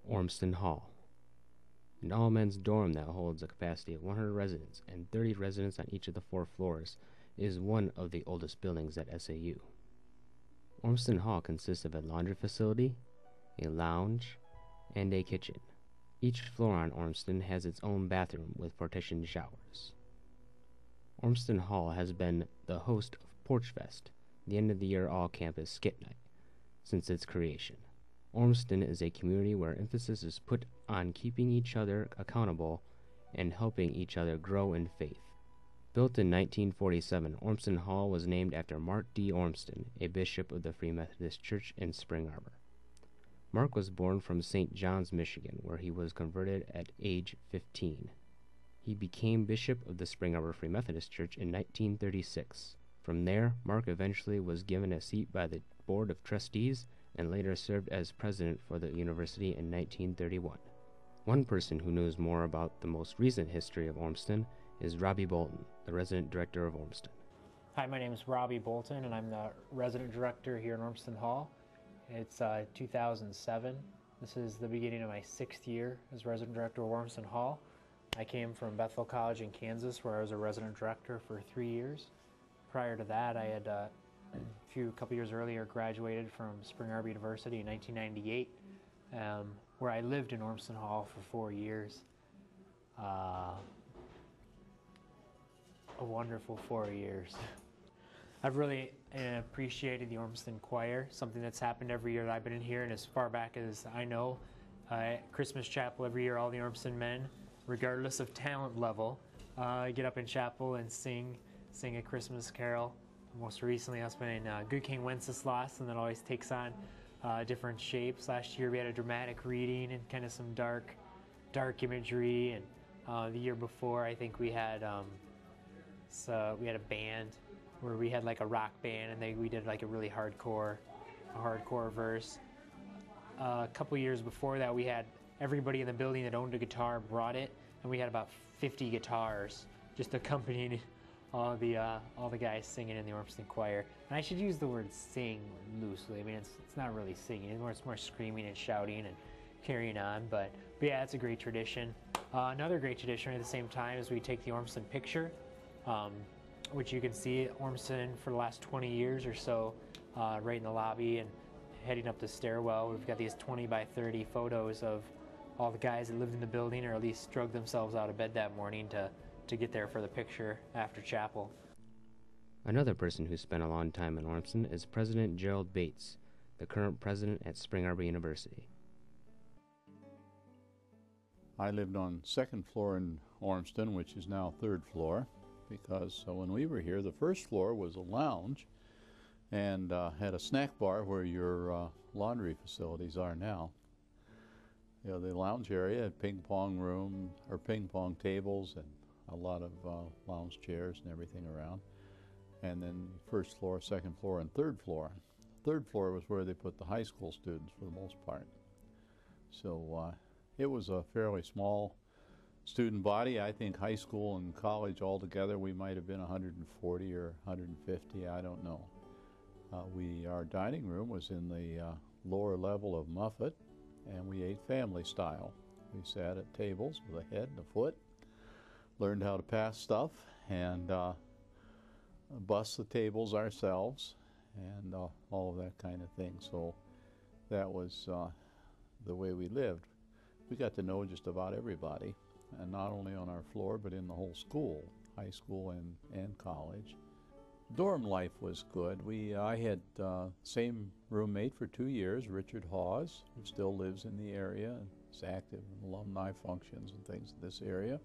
Ormston Hall, an all-men's dorm that holds a capacity of 100 residents and 30 residents on each of the 4 floors, is one of the oldest buildings at SAU. Ormston Hall consists of a laundry facility, a lounge, and a kitchen. Each floor on Ormston has its own bathroom with partitioned showers. Ormston Hall has been the host of Porch Fest, the end-of-the-year all-campus skit night, since its creation. Ormston is a community where emphasis is put on keeping each other accountable and helping each other grow in faith. Built in 1947, Ormston Hall was named after Mark D. Ormston, a bishop of the Free Methodist Church in Spring Arbor. Mark was born from St. John's, Michigan, where he was converted at age 15. He became bishop of the Spring Arbor Free Methodist Church in 1936. From there, Mark eventually was given a seat by the Board of Trustees and later served as president for the university in 1931. One person who knows more about the most recent history of Ormston is Robbie Bolton, the resident director of Ormston. Hi, my name is Robbie Bolton, and I'm the resident director here in Ormston Hall. It's 2007. This is the beginning of my 6th year as resident director of Ormston Hall. I came from Bethel College in Kansas, where I was a resident director for 3 years. Prior to that, I had a couple years earlier graduated from Spring Arbor University in 1998, where I lived in Ormston Hall for 4 years. A wonderful 4 years. I've really appreciated the Ormston Choir, something that's happened every year that I've been in here, and as far back as I know, Christmas Chapel every year, all the Ormston men, regardless of talent level, get up in chapel and sing a Christmas carol. Most recently, I've been in Good King Wenceslas, and that always takes on different shapes. Last year we had a dramatic reading and kind of some dark imagery, and the year before I think we had a band where we had like a rock band, and we did like a really hardcore verse. A couple years before that, we had everybody in the building that owned a guitar brought it, and we had about 50 guitars just accompanying all the guys singing in the Ormston Choir. And I should use the word sing loosely. I mean, it's not really singing, it's more screaming and shouting and carrying on. But yeah, it's a great tradition. Another great tradition at the same time is we take the Ormston picture, which you can see at Ormston for the last 20 years or so, right in the lobby and heading up the stairwell. We've got these 20 by 30 photos of all the guys that lived in the building, or at least drug themselves out of bed that morning to get there for the picture after chapel. Another person who spent a long time in Ormston is President Gerald Bates, the current president at Spring Arbor University. I lived on 2nd floor in Ormston, which is now 3rd floor, because when we were here, the 1st floor was a lounge and had a snack bar where your laundry facilities are now. You know, the lounge area had ping pong room, or ping pong tables, and a lot of lounge chairs and everything around. And then 1st floor, 2nd floor, and 3rd floor. 3rd floor was where they put the high school students for the most part. So it was a fairly small student body. I think high school and college altogether, we might have been 140 or 150, I don't know. Our dining room was in the lower level of Muffet, and we ate family style. We sat at tables with a head and a foot, learned how to pass stuff, and bus the tables ourselves, and all of that kind of thing. So that was the way we lived. We got to know just about everybody, and not only on our floor, but in the whole school, high school and college. Dorm life was good. I had same roommate for 2 years, Richard Hawes, who still lives in the area and is active in alumni functions and things in this area.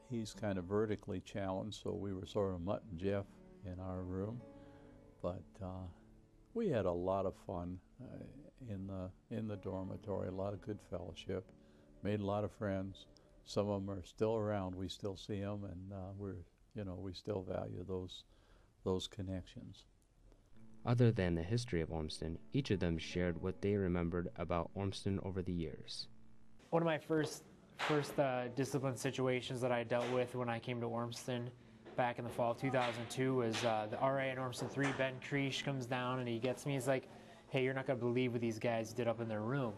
He's kind of vertically challenged, so we were sort of Mutt and Jeff in our room. But we had a lot of fun in the dormitory, a lot of good fellowship, made a lot of friends. Some of them are still around. We still see them, and we still value those connections. Other than the history of Ormston, each of them shared what they remembered about Ormston over the years. One of my first discipline situations that I dealt with when I came to Ormston back in the fall of 2002 was the RA at Ormston 3, Ben Creesh, comes down and he gets me. He's like, hey, you're not going to believe what these guys did up in their room.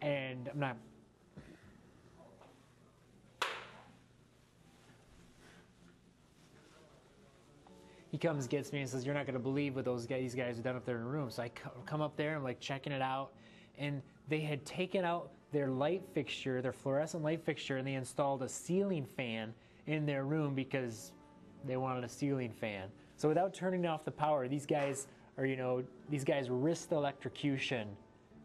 And I'm not. He comes, gets me, and says, "You're not going to believe what these guys have done up there in the room." So I come up there, I'm like checking it out, and they had taken out their light fixture, their fluorescent light fixture, and they installed a ceiling fan in their room because they wanted a ceiling fan. So without turning off the power, these guys risked electrocution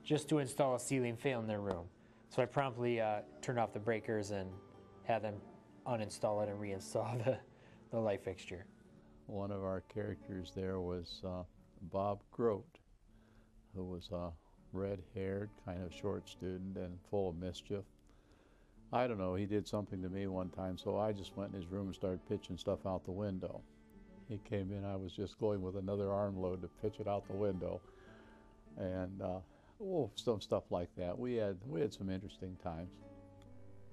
just to install a ceiling fan in their room. So I promptly turned off the breakers and had them uninstall it and reinstall the light fixture. One of our characters there was Bob Grote, who was a red-haired, kind of short student and full of mischief. I don't know, he did something to me one time, so I just went in his room and started pitching stuff out the window. He came in, I was just going with another armload to pitch it out the window. And some stuff like that. We had some interesting times.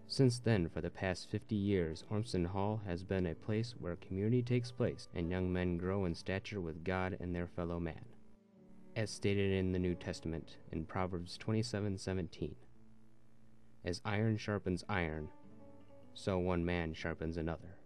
Since then, for the past 50 years, Ormston Hall has been a place where community takes place and young men grow in stature with God and their fellow man. As stated in the New Testament in Proverbs 27:17, "As iron sharpens iron, so one man sharpens another."